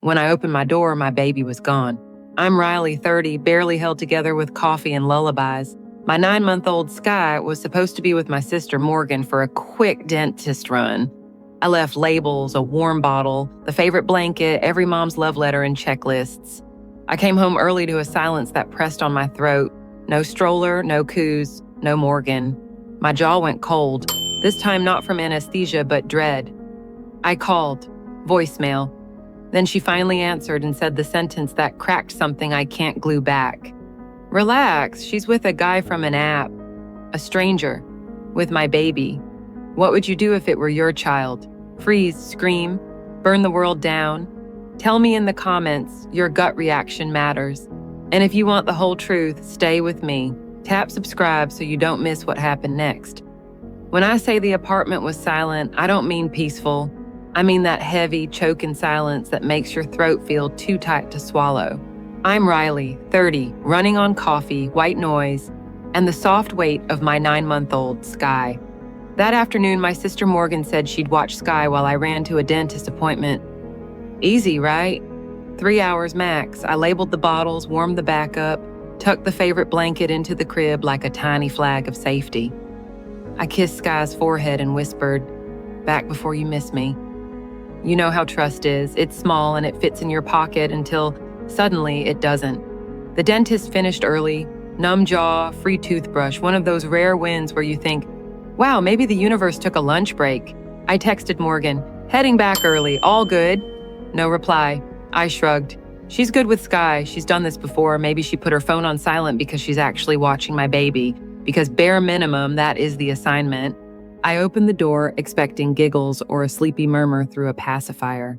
When I opened my door, my baby was gone. I'm Riley, 30, barely held together with coffee and lullabies. My 9-month-old Sky was supposed to be with my sister Morgan for a quick dentist run. I left labels, a warm bottle, the favorite blanket, every mom's love letter, and checklists. I came home early to a silence that pressed on my throat. No stroller, no coos, no Morgan. My jaw went cold, this time not from anesthesia, but dread. I called. Voicemail. Then she finally answered and said the sentence that cracked something I can't glue back. Relax, she's with a guy from an app. A stranger. With my baby. What would you do if it were your child? Freeze, scream, burn the world down? Tell me in the comments, your gut reaction matters. And if you want the whole truth, stay with me. Tap subscribe so you don't miss what happened next. When I say the apartment was silent, I don't mean peaceful. I mean that heavy, choking silence that makes your throat feel too tight to swallow. I'm Riley, 30, running on coffee, white noise, and the soft weight of my 9-month-old Sky. That afternoon, my sister Morgan said she'd watch Sky while I ran to a dentist appointment. Easy, right? 3 hours max. I labeled the bottles, warmed the back up, tucked the favorite blanket into the crib like a tiny flag of safety. I kissed Sky's forehead and whispered, "Back before you miss me." You know how trust is. It's small and it fits in your pocket until suddenly it doesn't. The dentist finished early, numb jaw, free toothbrush, one of those rare wins where you think, wow, maybe the universe took a lunch break. I texted Morgan, heading back early, all good. No reply. I shrugged. She's good with Sky. She's done this before. Maybe she put her phone on silent because she's actually watching my baby. Because bare minimum, that is the assignment. I opened the door, expecting giggles or a sleepy murmur through a pacifier.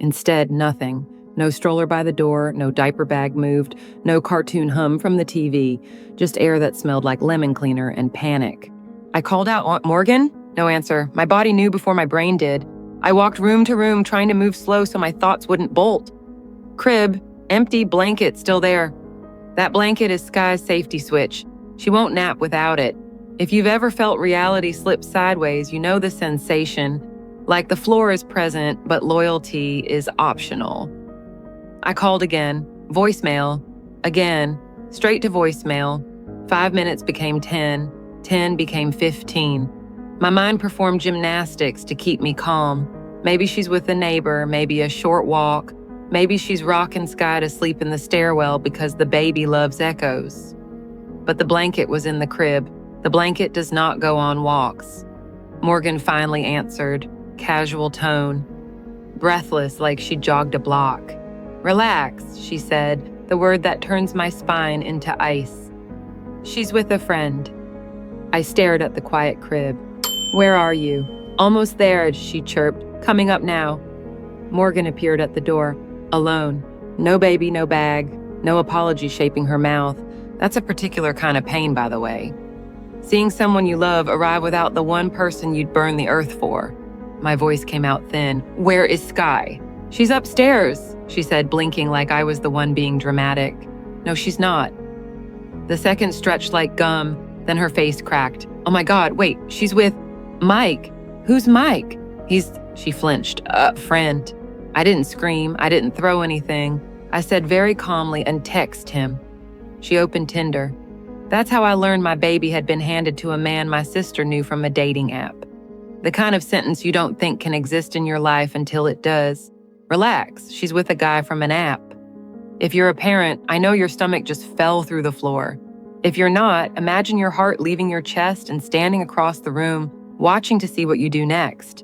Instead, nothing. No stroller by the door, no diaper bag moved, no cartoon hum from the TV, just air that smelled like lemon cleaner and panic. I called out, "Aunt Morgan?" No answer. My body knew before my brain did. I walked room to room, trying to move slow so my thoughts wouldn't bolt. Crib, empty, blanket still there. That blanket is Sky's safety switch. She won't nap without it. If you've ever felt reality slip sideways, you know the sensation. Like the floor is present, but loyalty is optional. I called again. Voicemail. Again. Straight to voicemail. 5 minutes became 10. 10 became 15. My mind performed gymnastics to keep me calm. Maybe she's with a neighbor, maybe a short walk. Maybe she's rocking Sky to sleep in the stairwell because the baby loves echoes. But the blanket was in the crib. The blanket does not go on walks. Morgan finally answered, casual tone, breathless like she jogged a block. Relax, she said, the word that turns my spine into ice. She's with a friend. I stared at the quiet crib. Where are you? Almost there, she chirped, coming up now. Morgan appeared at the door, alone. No baby, no bag, no apology shaping her mouth. That's a particular kind of pain, by the way. Seeing someone you love arrive without the one person you'd burn the earth for. My voice came out thin. Where is Sky? She's upstairs, she said, blinking like I was the one being dramatic. No, she's not. The second stretched like gum, then her face cracked. Oh my God, wait, she's with Mike. Who's Mike? She flinched. Friend. I didn't scream. I didn't throw anything. I said very calmly and text him. She opened Tinder. That's how I learned my baby had been handed to a man my sister knew from a dating app. The kind of sentence you don't think can exist in your life until it does. Relax, she's with a guy from an app. If you're a parent, I know your stomach just fell through the floor. If you're not, imagine your heart leaving your chest and standing across the room, watching to see what you do next.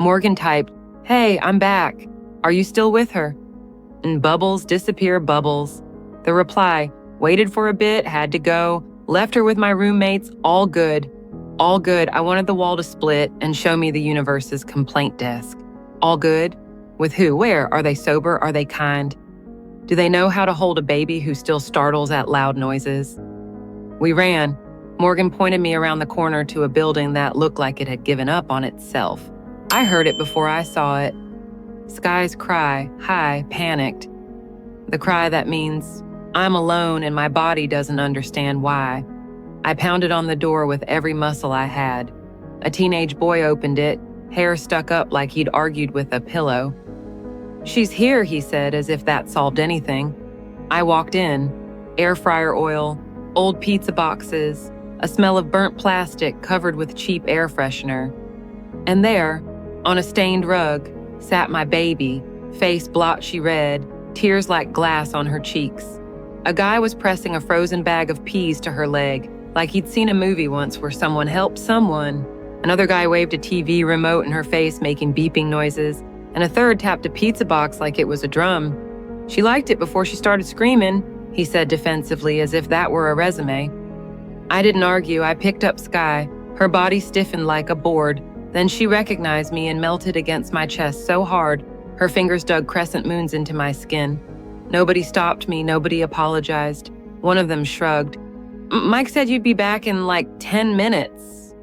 Morgan typed, "Hey, I'm back. Are you still with her?" And bubbles disappear bubbles. The reply, waited for a bit, had to go, left her with my roommates, all good. All good. I wanted the wall to split and show me the universe's complaint desk. All good? With who? Where? Are they sober? Are they kind? Do they know how to hold a baby who still startles at loud noises? We ran. Morgan pointed me around the corner to a building that looked like it had given up on itself. I heard it before I saw it. Sky's cry, high, panicked. The cry that means, I'm alone and my body doesn't understand why. I pounded on the door with every muscle I had. A teenage boy opened it, hair stuck up like he'd argued with a pillow. "She's here," he said, as if that solved anything. I walked in. Air fryer oil, old pizza boxes, a smell of burnt plastic covered with cheap air freshener. And there, on a stained rug, sat my baby, face blotchy red, tears like glass on her cheeks. A guy was pressing a frozen bag of peas to her leg, like he'd seen a movie once where someone helped someone. Another guy waved a TV remote in her face, making beeping noises, and a third tapped a pizza box like it was a drum. "She liked it before she started screaming," he said defensively, as if that were a resume. I didn't argue. I picked up Sky. Her body stiffened like a board. Then she recognized me and melted against my chest so hard, her fingers dug crescent moons into my skin. Nobody stopped me. Nobody apologized. One of them shrugged. "Mike said you'd be back in like 10 minutes.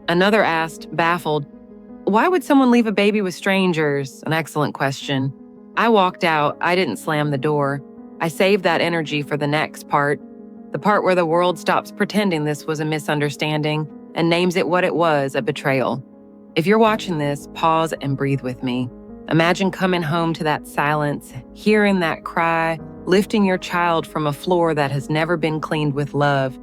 Another asked, baffled, "Why would someone leave a baby with strangers?" An excellent question. I walked out. I didn't slam the door. I saved that energy for the next part, the part where the world stops pretending this was a misunderstanding and names it what it was, a betrayal. If you're watching this, pause and breathe with me. Imagine coming home to that silence, hearing that cry, lifting your child from a floor that has never been cleaned with love.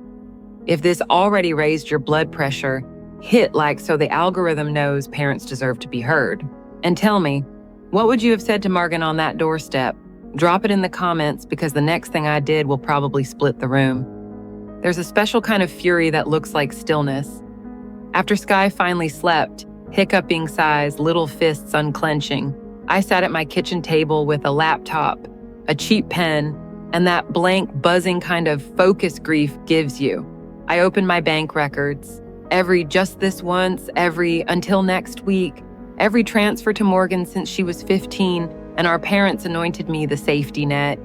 If this already raised your blood pressure, hit like so the algorithm knows parents deserve to be heard. And tell me, what would you have said to Morgan on that doorstep? Drop it in the comments, because the next thing I did will probably split the room. There's a special kind of fury that looks like stillness. After Sky finally slept, hiccuping sighs, little fists unclenching, I sat at my kitchen table with a laptop, a cheap pen, and that blank, buzzing kind of focus grief gives you. I opened my bank records. Every just this once, every until next week, every transfer to Morgan since she was 15, and our parents anointed me the safety net.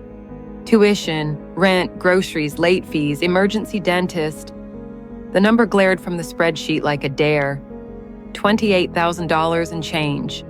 Tuition, rent, groceries, late fees, emergency dentist. The number glared from the spreadsheet like a dare. $28,000 and change.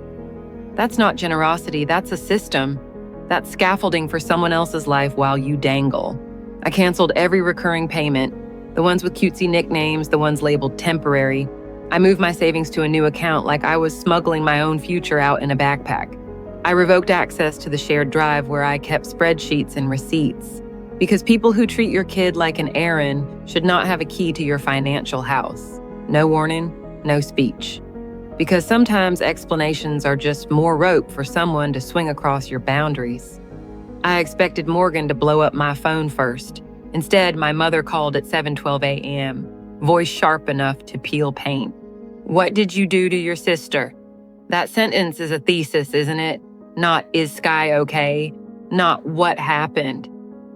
That's not generosity, that's a system. That's scaffolding for someone else's life while you dangle. I canceled every recurring payment, the ones with cutesy nicknames, the ones labeled temporary. I moved my savings to a new account like I was smuggling my own future out in a backpack. I revoked access to the shared drive where I kept spreadsheets and receipts, because people who treat your kid like an errand should not have a key to your financial house. No warning, no speech. Because sometimes explanations are just more rope for someone to swing across your boundaries. I expected Morgan to blow up my phone first. Instead, my mother called at 7:12 a.m., voice sharp enough to peel paint. "What did you do to your sister?" That sentence is a thesis, isn't it? Not, "Is Sky okay?" Not, "What happened?"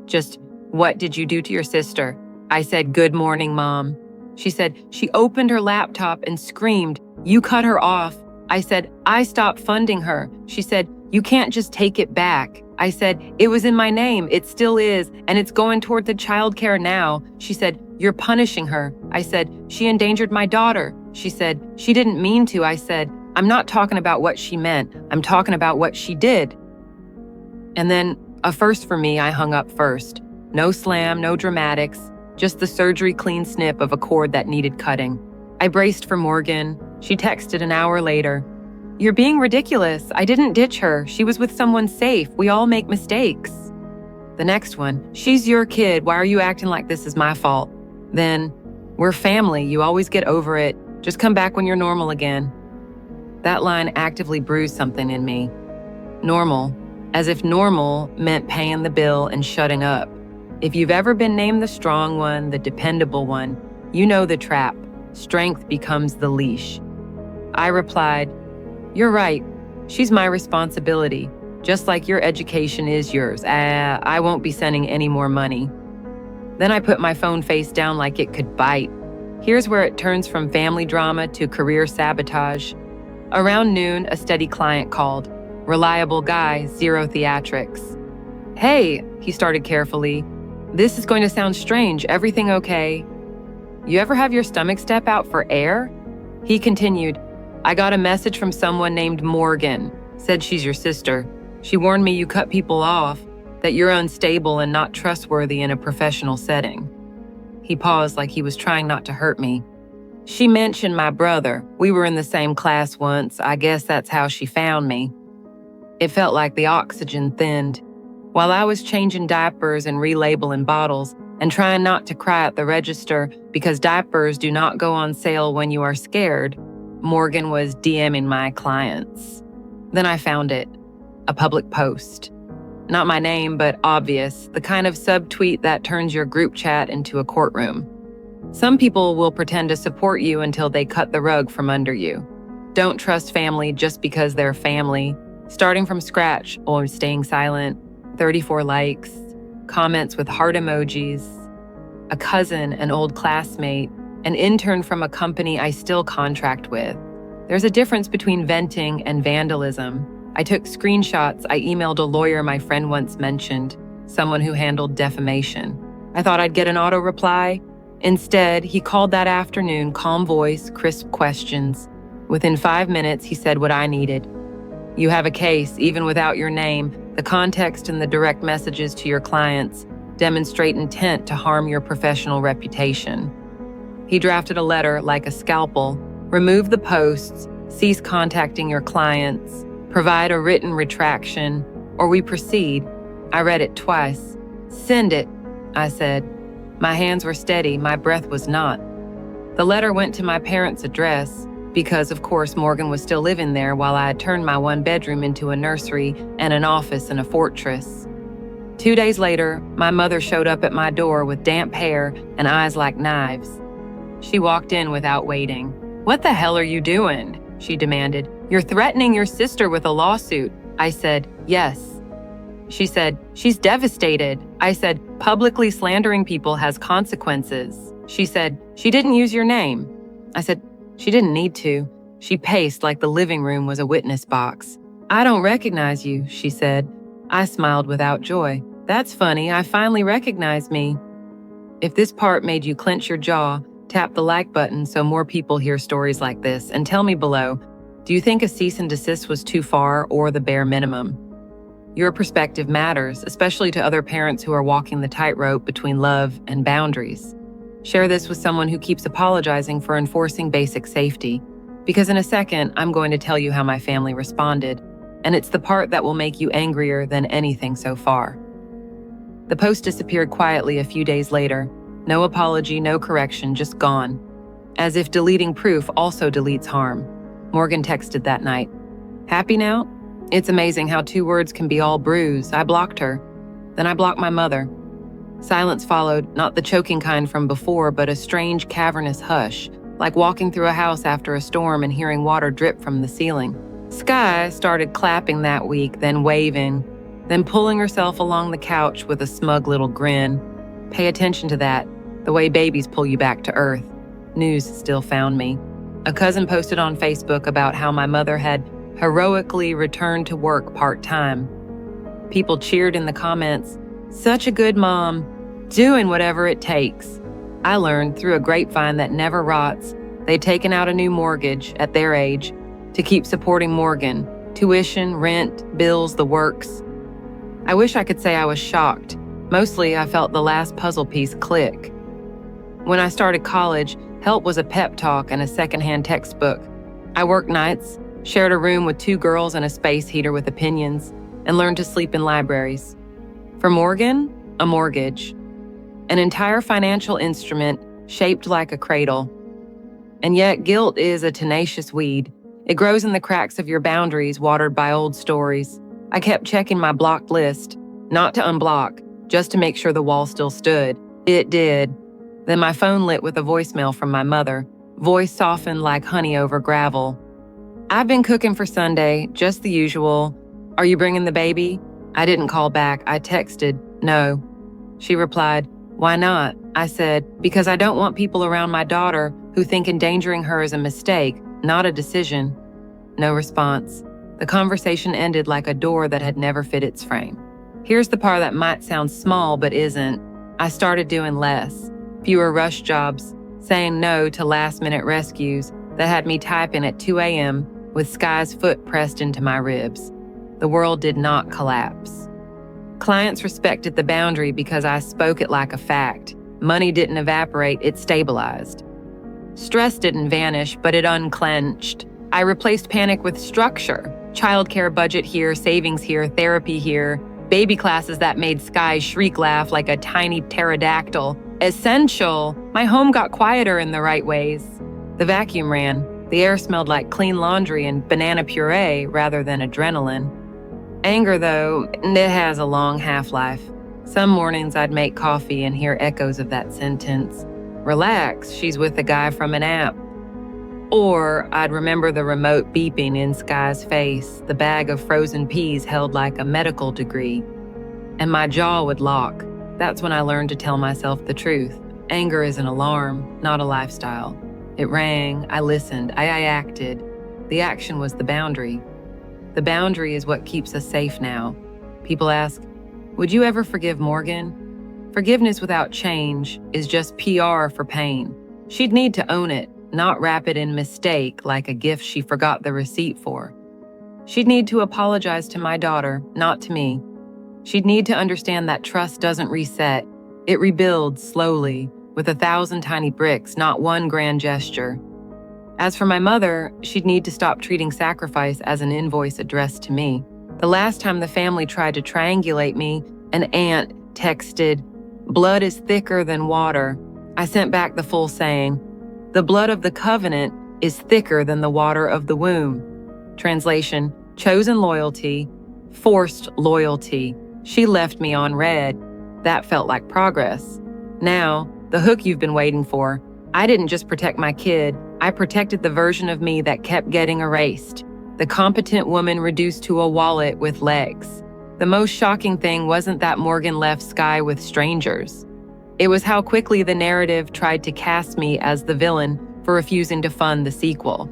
Just, "What did you do to your sister?" I said, "Good morning, Mom." She said, "She opened her laptop and screamed. You cut her off." I said, "I stopped funding her." She said, "You can't just take it back." I said, "It was in my name. It still is, and it's going toward the childcare now." She said, "You're punishing her." I said, "She endangered my daughter." She said, "She didn't mean to." I said, "I'm not talking about what she meant. I'm talking about what she did." And then, a first for me, I hung up first. No slam, no dramatics, just the surgery-clean snip of a cord that needed cutting. I braced for Morgan. She texted an hour later. "You're being ridiculous. I didn't ditch her. She was with someone safe. We all make mistakes." The next one, "She's your kid. Why are you acting like this is my fault?" Then, "We're family. You always get over it. Just come back when you're normal again." That line actively bruised something in me. Normal, as if normal meant paying the bill and shutting up. If you've ever been named the strong one, the dependable one, you know the trap. Strength becomes the leash. I replied, "You're right. She's my responsibility, just like your education is yours. I won't be sending any more money." Then I put my phone face down like it could bite. Here's where it turns from family drama to career sabotage. Around noon, a steady client called. Reliable guy, zero theatrics. "Hey," he started carefully. "This is going to sound strange. Everything okay?" "You ever have your stomach step out for air?" He continued, "I got a message from someone named Morgan. Said she's your sister. She warned me you cut people off, that you're unstable and not trustworthy in a professional setting." He paused like he was trying not to hurt me. "She mentioned my brother. We were in the same class once. I guess that's how she found me." It felt like the oxygen thinned. While I was changing diapers and relabeling bottles and trying not to cry at the register because diapers do not go on sale when you are scared, Morgan was DMing my clients. Then I found it, a public post. Not my name, but obvious, the kind of subtweet that turns your group chat into a courtroom. Some people will pretend to support you until they cut the rug from under you. Don't trust family just because they're family. Starting from scratch or staying silent. 34 likes, comments with heart emojis, a cousin, an old classmate, an intern from a company I still contract with. There's a difference between venting and vandalism. I took screenshots. I emailed a lawyer my friend once mentioned, someone who handled defamation. I thought I'd get an auto reply. Instead, he called that afternoon, calm voice, crisp questions. Within 5 minutes, he said what I needed. You have a case, even without your name. The context and the direct messages to your clients demonstrate intent to harm your professional reputation. He drafted a letter like a scalpel. Remove the posts, cease contacting your clients, provide a written retraction, or we proceed. I read it twice. Send it, I said. My hands were steady, my breath was not. The letter went to my parents' address because, of course, Morgan was still living there while I had turned my one bedroom into a nursery and an office and a fortress. 2 days later, my mother showed up at my door with damp hair and eyes like knives. She walked in without waiting. "What the hell are you doing?" she demanded. "You're threatening your sister with a lawsuit." I said, "Yes." She said, "She's devastated." I said, "Publicly slandering people has consequences." She said, "She didn't use your name." I said, "She didn't need to." She paced like the living room was a witness box. "I don't recognize you," she said. I smiled without joy. "That's funny, I finally recognize me." If this part made you clench your jaw, tap the like button so more people hear stories like this, and tell me below, do you think a cease and desist was too far or the bare minimum? Your perspective matters, especially to other parents who are walking the tightrope between love and boundaries. Share this with someone who keeps apologizing for enforcing basic safety, because in a second, I'm going to tell you how my family responded, and it's the part that will make you angrier than anything so far. The post disappeared quietly a few days later. No apology, no correction, just gone. As if deleting proof also deletes harm. Morgan texted that night. "Happy now? It's amazing how 2 words can be all bruise." I blocked her. Then I blocked my mother. Silence followed, not the choking kind from before, but a strange cavernous hush, like walking through a house after a storm and hearing water drip from the ceiling. Sky started clapping that week, then waving, then pulling herself along the couch with a smug little grin. Pay attention to that, the way babies pull you back to earth. News still found me. A cousin posted on Facebook about how my mother had heroically returned to work part-time. People cheered in the comments, "Such a good mom, doing whatever it takes." I learned through a grapevine that never rots, they'd taken out a new mortgage at their age to keep supporting Morgan. Tuition, rent, bills, the works. I wish I could say I was shocked. Mostly, I felt the last puzzle piece click. When I started college, help was a pep talk and a secondhand textbook. I worked nights, shared a room with 2 girls and a space heater with opinions, and learned to sleep in libraries. For Morgan, a mortgage. An entire financial instrument shaped like a cradle. And yet, guilt is a tenacious weed. It grows in the cracks of your boundaries, watered by old stories. I kept checking my blocked list, not to unblock, just to make sure the wall still stood. It did. Then my phone lit with a voicemail from my mother. Voice softened like honey over gravel. "I've been cooking for Sunday, just the usual. Are you bringing the baby?" I didn't call back. I texted, "No." She replied, "Why not?" I said, "Because I don't want people around my daughter who think endangering her is a mistake, not a decision." No response. The conversation ended like a door that had never fit its frame. Here's the part that might sound small but isn't. I started doing less. Fewer rush jobs, saying no to last-minute rescues that had me typing at 2 a.m. with Sky's foot pressed into my ribs. The world did not collapse. Clients respected the boundary because I spoke it like a fact. Money didn't evaporate, it stabilized. Stress didn't vanish, but it unclenched. I replaced panic with structure. Childcare budget here, savings here, therapy here, baby classes that made Sky shriek laugh like a tiny pterodactyl. Essential. My home got quieter in the right ways. The vacuum ran. The air smelled like clean laundry and banana puree rather than adrenaline. Anger, though, it has a long half-life. Some mornings I'd make coffee and hear echoes of that sentence. Relax, she's with a guy from an app. Or I'd remember the remote beeping in Sky's face, the bag of frozen peas held like a medical degree. And my jaw would lock. That's when I learned to tell myself the truth. Anger is an alarm, not a lifestyle. It rang, I listened, I acted. The action was the boundary. The boundary is what keeps us safe now. People ask, would you ever forgive Morgan? Forgiveness without change is just PR for pain. She'd need to own it, not wrap it in mistake like a gift she forgot the receipt for. She'd need to apologize to my daughter, not to me. She'd need to understand that trust doesn't reset. It rebuilds slowly, with 1,000 tiny bricks, not one grand gesture. As for my mother, she'd need to stop treating sacrifice as an invoice addressed to me. The last time the family tried to triangulate me, an aunt texted, "Blood is thicker than water." I sent back the full saying, "The blood of the covenant is thicker than the water of the womb." Translation, chosen loyalty, forced loyalty. She left me on red. That felt like progress. Now, the hook you've been waiting for. I didn't just protect my kid, I protected the version of me that kept getting erased. The competent woman reduced to a wallet with legs. The most shocking thing wasn't that Morgan left Sky with strangers. It was how quickly the narrative tried to cast me as the villain for refusing to fund the sequel.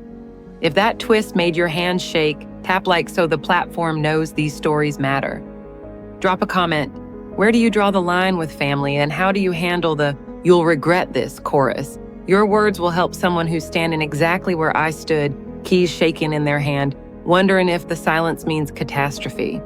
If that twist made your hands shake, tap like so the platform knows these stories matter. Drop a comment. Where do you draw the line with family, and how do you handle the "you'll regret this" chorus? Your words will help someone who's standing exactly where I stood, keys shaking in their hand, wondering if the silence means catastrophe.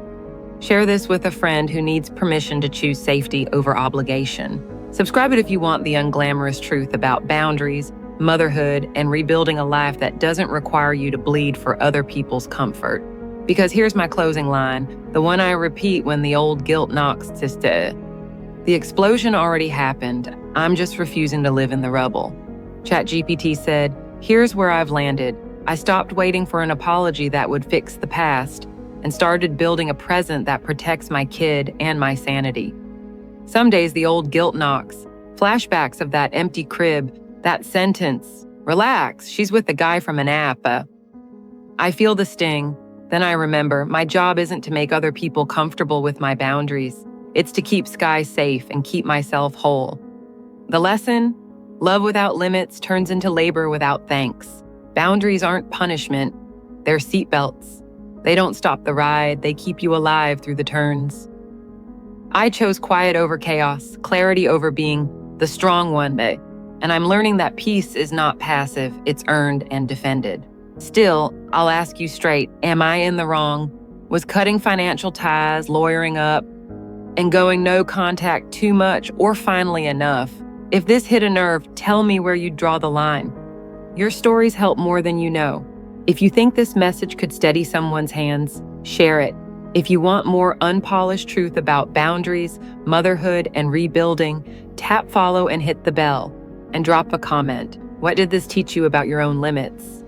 Share this with a friend who needs permission to choose safety over obligation. Subscribe it if you want the unglamorous truth about boundaries, motherhood, and rebuilding a life that doesn't require you to bleed for other people's comfort. Because here's my closing line, the one I repeat when the old guilt knocks to stir. The explosion already happened. I'm just refusing to live in the rubble. ChatGPT said, here's where I've landed. I stopped waiting for an apology that would fix the past and started building a present that protects my kid and my sanity. Some days the old guilt knocks, flashbacks of that empty crib, that sentence, relax, she's with the guy from an app. I feel the sting. Then I remember, my job isn't to make other people comfortable with my boundaries. It's to keep Sky safe and keep myself whole. The lesson? Love without limits turns into labor without thanks. Boundaries aren't punishment. They're seatbelts. They don't stop the ride. They keep you alive through the turns. I chose quiet over chaos, clarity over being the strong one, and I'm learning that peace is not passive. It's earned and defended. Still, I'll ask you straight, am I in the wrong? Was cutting financial ties, lawyering up, and going no contact too much or finally enough? If this hit a nerve, tell me where you'd draw the line. Your stories help more than you know. If you think this message could steady someone's hands, share it. If you want more unpolished truth about boundaries, motherhood, and rebuilding, tap follow and hit the bell. And drop a comment. What did this teach you about your own limits?